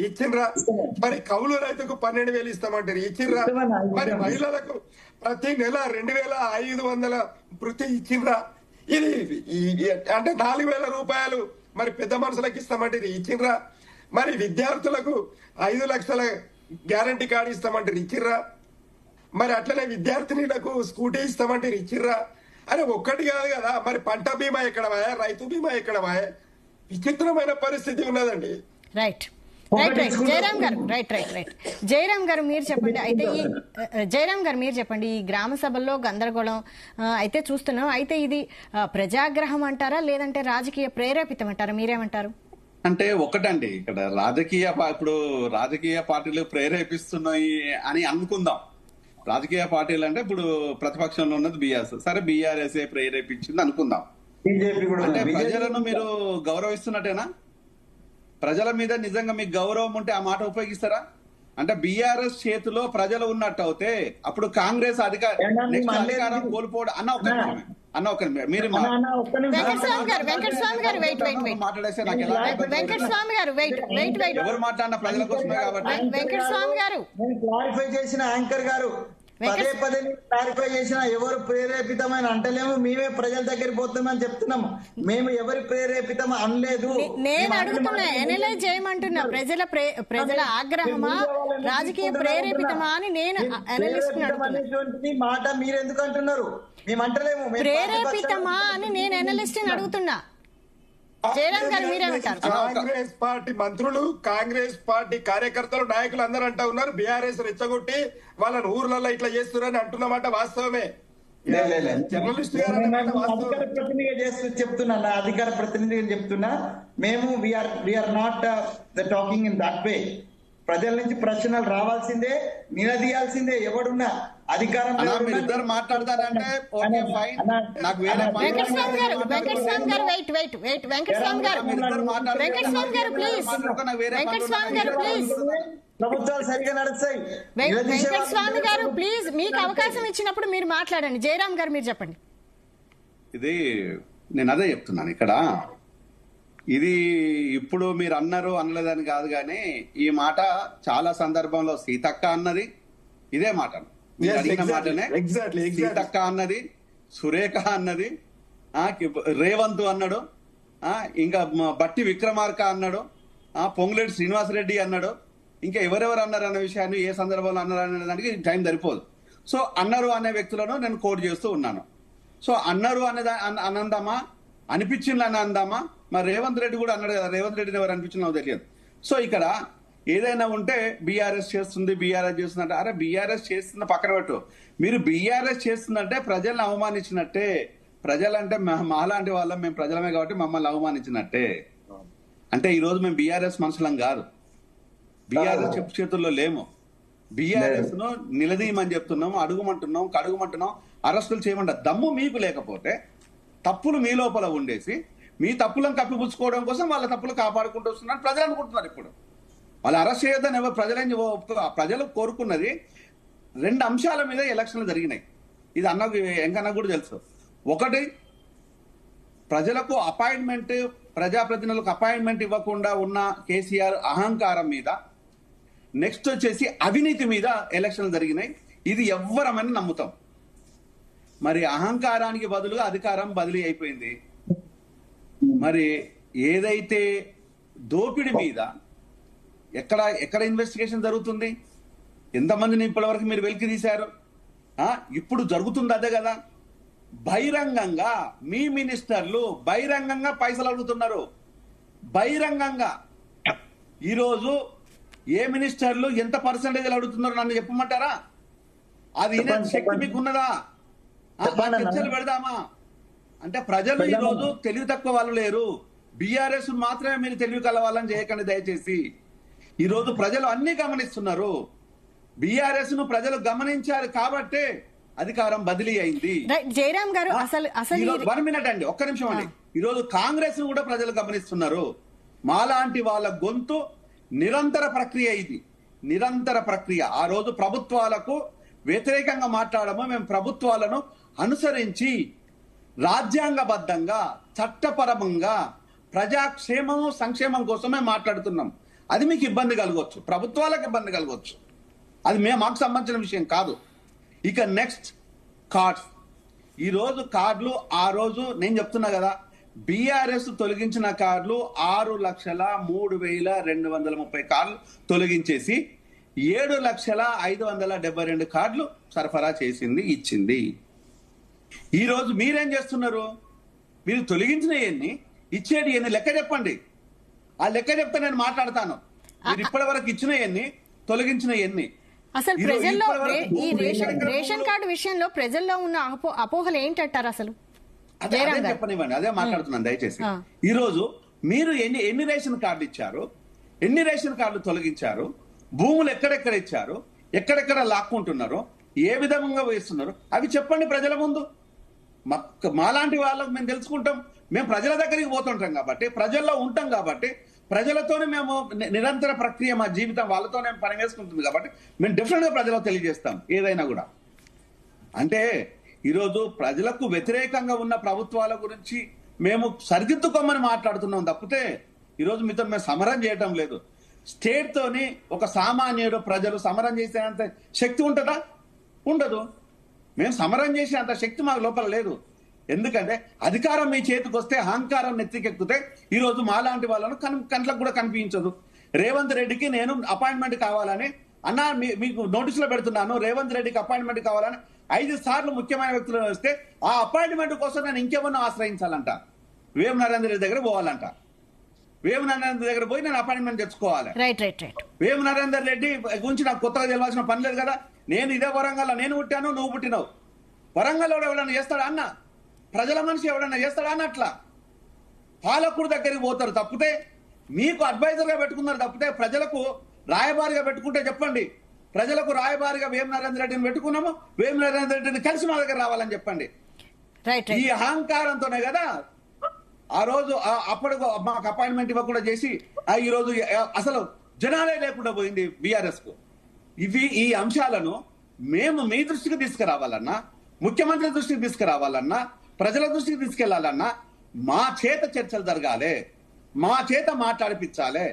ఇచ్చిండ్రా? మరి కౌలు రైతుకు 12,000 ఇస్తామంటారు, ఇచ్చిండ్రా? మరి మహిళలకు ప్రతి నెల 2,500 వృత్తి ఇచ్చిండ్రా? ఇది అంటే 4,000 రూపాయలు మరి పెద్ద మనుషులకు ఇస్తామంటారు, ఇచ్చిండ్రా? మరి విద్యార్థులకు 5 లక్షల గ్యారంటీ కార్డు ఇస్తామంటారు, ఇచ్చిర్రా? మరి అట్లనే విద్యార్థినులకు స్కూటీ ఇస్తామంటారు, ఇచ్చిర్రా? అరే ఒక్కటి కాదు కదా, మరి పంట బీమా ఎక్కడవాయా, రైతు బీమా ఎక్కడవాయా? విచిత్రమైన పరిస్థితి ఉన్నదండి. రైట్ రైట్ రైట్ జయరామ్ గారు, రైట్ రైట్ రైట్ జయరామ్ గారు మీరు చెప్పండి. అయితే ఈ జయరామ్ గారు మీరు చెప్పండి, ఈ గ్రామ సభల్లో గందరగోళం అయితే చూస్తున్నాం. అయితే ఇది ప్రజాగ్రహం అంటారా లేదంటే రాజకీయ ప్రేరేపితం అంటారా? మీరేమంటారు? అంటే ఒకటండి, ఇక్కడ ఇప్పుడు రాజకీయ పార్టీలు ప్రేరేపిస్తున్నాయి అని అనుకుందాం. రాజకీయ పార్టీలు అంటే ఇప్పుడు ప్రతిపక్షంలో ఉన్నది బీఆర్ఎస్, సరే బీఆర్ఎస్ ప్రేరేపించింది అనుకుందాం. అంటే ప్రజలను మీరు గౌరవిస్తున్నట్టేనా? ప్రజల మీద నిజంగా మీకు గౌరవం ఉంటే ఆ మాట ఉపయోగిస్తారా? అంటే బీఆర్ఎస్ చేతిలో ప్రజలు ఉన్నట్టు అవుతే అప్పుడు కాంగ్రెస్ అధికారం కోల్పోవడం అన్న ఒక మీరు ఎవరు మాట్లాడిన ప్రజల కోసమే కాబట్టి వెంకటస్వామి గారు క్లారిఫై చేసిన యాంకర్ గారు పదే పదే క్లారిఫై చేసిన ఎవరు ప్రేరేపితమైన అంటలేము, మేమే ప్రజల దగ్గరికి పోతున్నామని చెప్తున్నాము. మేము ఎవరి ప్రేరేపితం అనలేదు. నేను అడుగుతున్నా, ఎనలైజ్ చేయమంటున్నా, ప్రజల ఆగ్రహమా రాజకీయ ప్రేరేపితమా అని నేను అనలిస్ట్ మాట మీరు ఎందుకు అంటున్నారు? మేము అంటలేము ప్రేరేపితమా అని నేను అనలిస్ట్ అడుగుతున్నా. జయరామ్ గారు మీరేమంటారు? కాంగ్రెస్ పార్టీ మంత్రులు, కాంగ్రెస్ పార్టీ కార్యకర్తలు, నాయకులు అందరూ అంటా ఉన్నారు బీఆర్ఎస్ రెచ్చగొట్టి వాళ్ళని ఊర్లలో ఇట్లా చేస్తున్నారని అంటున్నమాట వాస్తవమే. జర్నలిస్ట్ గారు చెప్తున్నా, అధికార ప్రతినిధిగా చెప్తున్నా, మేము we are not talking in that way. ప్రజల నుంచి ప్రశ్నలు రావాల్సిందే, నిలదీయాల్సిందే. ఎవడున్నా అధికారం ఇద్దరు మాట్లాడతారంటే ప్రభుత్వాలు సరిగా నడుస్తాయి. వెంకటస్వామి గారు ప్లీజ్, మీకు అవకాశం ఇచ్చినప్పుడు మీరు మాట్లాడండి. జయరామ్ గారు మీరు చెప్పండి. ఇది నేను అదే చెప్తున్నాను ఇక్కడ. ఇది ఇప్పుడు మీరు అన్నారు అనలేదని కాదు కానీ ఈ మాట చాలా సందర్భంలో సీతక్క అన్నది ఇదే మాట, అడిగిన మాటనే. సీతక్క అన్నది, సురేఖ అన్నది, రేవంత్ అన్నాడు, ఇంకా బట్టి విక్రమార్క అన్నాడు, పొంగులేటి శ్రీనివాసరెడ్డి అన్నాడు, ఇంకా ఎవరెవరు అన్నారు అన్న విషయాన్ని ఏ సందర్భంలో అన్నారు అనే దానికి టైం సరిపోదు. సో అన్నారు అనే వ్యక్తులను నేను కోట్ చేస్తూ ఉన్నాను. సో అన్నారు అనందామా, అనిపించింది అని అందామా? మరి రేవంత్ రెడ్డి కూడా అన్నాడు కదా, రేవంత్ రెడ్డిని ఎవరు అనిపించిందో తెలియదు. సో ఇక్కడ ఏదైనా ఉంటే బీఆర్ఎస్ చేస్తుంది, బీఆర్ఎస్ చేస్తుందంటే, అరే బీఆర్ఎస్ చేస్తున్న పక్కన పెట్టు. మీరు బీఆర్ఎస్ చేస్తుందంటే ప్రజల్ని అవమానించినట్టే. ప్రజలంటే మాలాంటి వాళ్ళం, మేము ప్రజలమే కాబట్టి మమ్మల్ని అవమానించినట్టే. అంటే ఈ రోజు మేము బీఆర్ఎస్ మనుషులం కాదు, బీఆర్ఎస్ చెప్పు చేతుల్లో లేము. బీఆర్ఎస్ ను నిలదీయమని చెప్తున్నాం, అడుగుమంటున్నాం, కడుగుమంటున్నాం, అరెస్టులు చేయమంట. దమ్ము మీకు లేకపోతే తప్పులు మీ లోపల ఉండేసి మీ తప్పులను కప్పిపుచ్చుకోవడం కోసం వాళ్ళ తప్పులు కాపాడుకుంటూ వస్తున్నారు ప్రజలు అనుకుంటున్నారు. ఇప్పుడు వాళ్ళు అరెస్ట్ చేయొద్దని ఎవరు ప్రజలు కోరుకున్నది 2 అంశాల మీద ఎలక్షన్లు జరిగినాయి. ఇది ఎంకన్నా కూడా తెలుసు. ఒకటి, ప్రజలకు అపాయింట్మెంట్, ప్రజాప్రతినిధులకు అపాయింట్మెంట్ ఇవ్వకుండా ఉన్న కేసీఆర్ అహంకారం మీద. నెక్స్ట్ వచ్చేసి అవినీతి మీద ఎలక్షన్లు జరిగినాయి. ఇది ఎవ్వరమని నమ్ముతాం. మరి అహంకారానికి బదులుగా అధికారం బదిలీ అయిపోయింది. మరి ఏదైతే దోపిడీ మీద ఎక్కడ ఇన్వెస్టిగేషన్ జరుగుతుంది? ఎంతమందిని ఇప్పటివరకు మీరు వెలికి తీశారు? ఇప్పుడు జరుగుతుంది అదే కదా. బహిరంగంగా మీ మినిస్టర్లు బహిరంగంగా పైసలు అడుగుతున్నారు. బహిరంగంగా ఈరోజు ఏ మినిస్టర్లు ఎంత పర్సెంటేజ్ అడుగుతున్నారు నన్ను చెప్పమంటారా? అది శక్తి మీకు ఉన్నదా? చర్చలు పెడదామా? అంటే ప్రజలు ఈ రోజు తెలివి తక్కువ వాళ్ళు లేరు. బీఆర్ఎస్ మాత్రమే మీరు తెలివి కలవాలని చేయకండి దయచేసి. ఈ రోజు ప్రజలు అన్ని గమనిస్తున్నారు. బీఆర్ఎస్ ను ప్రజలు గమనించారు కాబట్టే అధికారం బదిలీ అయింది. జయరామ్ గారు అసలు 1 మినిట్ అండి, ఒక్క నిమిషం అండి. ఈ రోజు కాంగ్రెస్ ను కూడా ప్రజలు గమనిస్తున్నారు. మాలాంటి వాళ్ళ గొంతు నిరంతర ప్రక్రియ, ఇది నిరంతర ప్రక్రియ. ఆ రోజు ప్రభుత్వాలకు వ్యతిరేకంగా మాట్లాడము, మేము ప్రభుత్వాలను అనుసరించి రాజ్యాంగబద్ధంగా చట్టపరంగా ప్రజాక్షేమము సంక్షేమం కోసమే మాట్లాడుతున్నాం. అది మీకు ఇబ్బంది కలగవచ్చు, ప్రభుత్వాలకు ఇబ్బంది కలగవచ్చు. అది మాకు సంబంధించిన విషయం కాదు. ఇక నెక్స్ట్ కార్డ్స్. ఈ రోజు కార్డులు, ఆ రోజు నేను చెప్తున్నా కదా, బీఆర్ఎస్ తొలగించిన కార్డులు 6,03,230 కార్డులు తొలగించేసి 7,05,72 కార్డులు సరఫరా చేసింది, ఇచ్చింది. ఈ రోజు మీరేం చేస్తున్నారు? మీరు తొలగించిన ఎన్ని, ఇచ్చేటి ఎన్ని లెక్క చెప్పండి. ఆ లెక్క చెప్తే నేను మాట్లాడతాను. మీరు ఇప్పటి వరకు ఇచ్చిన ఎన్ని, తొలగించిన ఎన్ని. అసలు ప్రజల్లో ఈ రేషన్ కార్డు విషయంలో ప్రజల్లో ఉన్న అపోహలు ఏంటంటారు అసలు? అదే చెప్పనివ్వండి, అదే మాట్లాడుతున్నాను దయచేసి. ఈ రోజు మీరు ఎన్ని రేషన్ కార్డులు ఇచ్చారు, ఎన్ని రేషన్ కార్డులు తొలగించారు, భూములు ఎక్కడెక్కడ ఇచ్చారు, ఎక్కడెక్కడ లాక్కుంటున్నారు, ఏ విధంగా వేస్తున్నారు, అవి చెప్పండి ప్రజల ముందు. మాలాంటి వాళ్ళకు మేము తెలుసుకుంటాం. మేము ప్రజల దగ్గరికి పోతుంటాం కాబట్టి, ప్రజల్లో ఉంటాం కాబట్టి, ప్రజలతోనే మేము నిరంతర ప్రక్రియ, మా జీవితం వాళ్ళతోనే పని వేసుకుంటుంది కాబట్టి మేము డెఫినెట్ గా ప్రజలకు తెలియజేస్తాం ఏదైనా కూడా. అంటే ఈరోజు ప్రజలకు వ్యతిరేకంగా ఉన్న ప్రభుత్వాల గురించి మేము సరిదిద్దుకోమని మాట్లాడుతున్నాం తప్పితే ఈరోజు మీతో మేము సమరం చేయటం లేదు. స్టేట్ తోని ఒక సామాన్యుడు ప్రజలు సమరం చేసేంత శక్తి ఉంటుందా? ఉండదు. మేము సమరం చేసే అంత శక్తి మాకు లోపల లేదు. ఎందుకంటే అధికారం మీ చేతికి వస్తే అహంకారం నెత్తికెక్కితే ఈ రోజు మాలాంటి వాళ్ళను కంట్లకు కూడా కనిపించదు. రేవంత్ రెడ్డికి నేను అపాయింట్మెంట్ కావాలని అన్నా, మీకు నోటీసులో పెడుతున్నాను, రేవంత్ రెడ్డికి అపాయింట్మెంట్ కావాలని 5 సార్లు ముఖ్యమైన వ్యక్తులు వస్తే ఆ అపాయింట్మెంట్ కోసం నేను ఇంకెవరినో ఆశ్రయించాలంట. వేము నరేంద్ర రెడ్డి దగ్గర పోవాలంట. వేము నరేంద్ర దగ్గర పోయి నేను అపాయింట్మెంట్ తెచ్చుకోవాలి. వేము నరేందర్ రెడ్డి గురించి నాకు కొత్తగా తెలియాల్సిన పని లేదు కదా. నేను ఇదే వరంగల్, నేను పుట్టాను, నువ్వు పుట్టినావు. వరంగల్ ఎవడన్నా చేస్తాడా అన్న? ప్రజల మనిషి ఎవడన్నా చేస్తాడా అన్న? అట్లా పాలకుడు దగ్గరికి పోతారు తప్పితే, మీకు అడ్వైజర్ గా పెట్టుకున్నారు తప్పితే, ప్రజలకు రాయబారిగా పెట్టుకుంటే చెప్పండి. ప్రజలకు రాయబారిగా వేము నరేంద్ర రెడ్డిని పెట్టుకున్నాము, వేము నరేంద్ర రెడ్డిని కలిసి మా దగ్గర రావాలని చెప్పండి. ఈ అహంకారంతోనే కదా ఆ రోజు అప్పుడు మాకు అపాయింట్మెంట్ ఇవ్వకుండా చేసి ఈ రోజు అసలు జనాలే లేకుండా పోయింది బీఆర్ఎస్ కు. ఈ అంశాలను మేము మీ దృష్టికి తీసుకురావాలన్నా, ముఖ్యమంత్రి దృష్టికి తీసుకురావాలన్నా, ప్రజల దృష్టికి తీసుకెళ్లాలన్నా మా చేత చర్చలు జరగాలి, మా చేత మాట్లాడిపించాలి,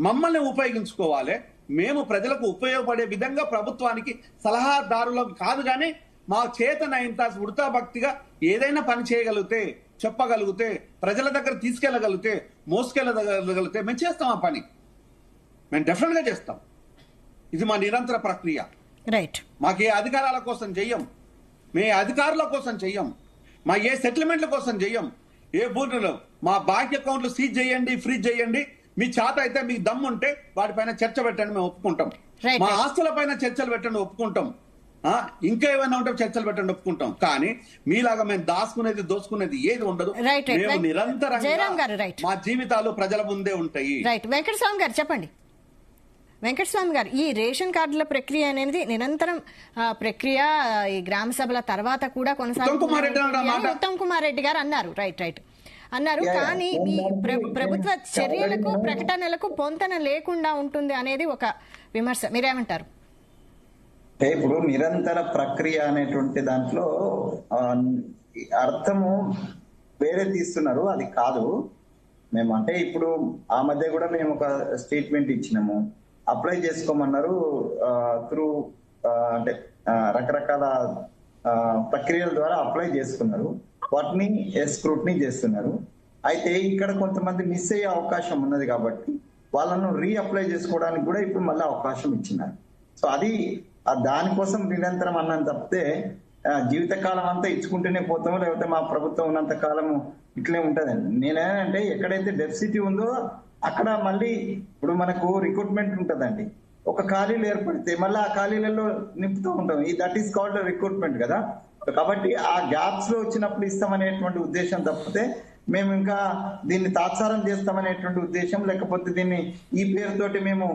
మమ్మల్ని ఉపయోగించుకోవాలి. మేము ప్రజలకు ఉపయోగపడే విధంగా ప్రభుత్వానికి సలహాదారులం కాదు, కానీ మా చేతనైనంత ఉడతా భక్తిగా ఏదైనా పని చేయగలిగితే, చెప్పగలిగితే, ప్రజల దగ్గర తీసుకెళ్లగలిగితే, మోసుకెళ్ళగలిగితే మేము చేస్తాం. ఆ పని మేము డెఫినెట్ గా చేస్తాం. ఇది మా నిరంతర ప్రక్రియ. మాకే అధికారాల కోసం చెయ్యం, మే అధికారుల కోసం చెయ్యం, మా ఏ సెటిల్మెంట్ల కోసం చెయ్యం. ఏ బూతులు మా బ్యాంక్ అకౌంట్లు సీజ్ చేయండి, ఫ్రీజ్ చేయండి, మీ చేత అయితే మీకు దమ్ము ఉంటే వాటిపైన చర్చ పెట్టండి, మేము ఒప్పుకుంటాం. మా ఆస్తుల పైన చర్చలు పెట్టండి, ఒప్పుకుంటాం. ఇంకా ఏమైనా ఉంటే చర్చలు పెట్టండి, ఒప్పుకుంటాం. కానీ మీలాగా మేము దాచుకునేది, దోచుకునేది ఏది ఉండదు. మేము నిరంతరంగా మా జీవితాలు ప్రజల ముందే ఉంటాయి. వెంకటస్వామి గారు చెప్పండి. వెంకటస్వామి గారు, ఈ రేషన్ కార్డుల ప్రక్రియ అనేది నిరంతరం ప్రక్రియ ఈ గ్రామ సభల తర్వాత కూడా కొనసాగుతుంది. ఉత్తమ్ కుమార్ రెడ్డి గారు అన్నారు, అన్నారు. కానీ ఈ ప్రభుత్వ చర్యలకు, ప్రకటనలకు పొంతన లేకుండా ఉంటుంది అనేది ఒక విమర్శ. మీరేమంటారు? ఇప్పుడు నిరంతర ప్రక్రియ అనేటువంటి దాంట్లో అర్థము వేరే తీస్తున్నారు, అది కాదు. మేము అంటే ఇప్పుడు ఆ మధ్య కూడా మేము ఒక స్టేట్మెంట్ ఇచ్చినాము, అప్లై చేసుకోమన్నారు. త్రూ అంటే రకరకాల ప్రక్రియల ద్వారా అప్లై చేసుకున్నారు, వాటిని స్క్రూటినీ చేస్తున్నారు. అయితే ఇక్కడ కొంతమంది మిస్ అయ్యే అవకాశం ఉన్నది కాబట్టి వాళ్ళను రీఅప్లై చేసుకోవడానికి కూడా ఇప్పుడు మళ్ళీ అవకాశం ఇచ్చినారు. సో అది దానికోసం నిరంతరం అన్నం తప్పితే జీవితకాలం అంతా ఇచ్చుకుంటూనే పోతాము, లేకపోతే మా ప్రభుత్వం ఉన్నంత కాలము ఇట్లే ఉంటదండి. నేనేంటే ఎక్కడైతే డెఫిసిటీ ఉందో అక్కడ మళ్ళీ ఇప్పుడు మనకు రిక్రూట్మెంట్ ఉంటదండి. ఒక ఖాళీలు ఏర్పడితే మళ్ళీ ఆ ఖాళీలలో నింపుతూ ఉంటాం. దట్ ఈస్ కాల్డ్ రిక్రూట్మెంట్ కదా. కాబట్టి ఆ గ్యాప్స్ లో వచ్చినప్పుడు ఇస్తామనేటువంటి ఉద్దేశం తప్పితే మేము ఇంకా దీన్ని తాత్సారం చేస్తామనేటువంటి ఉద్దేశం, లేకపోతే దీన్ని ఈ పేరుతోటి మేము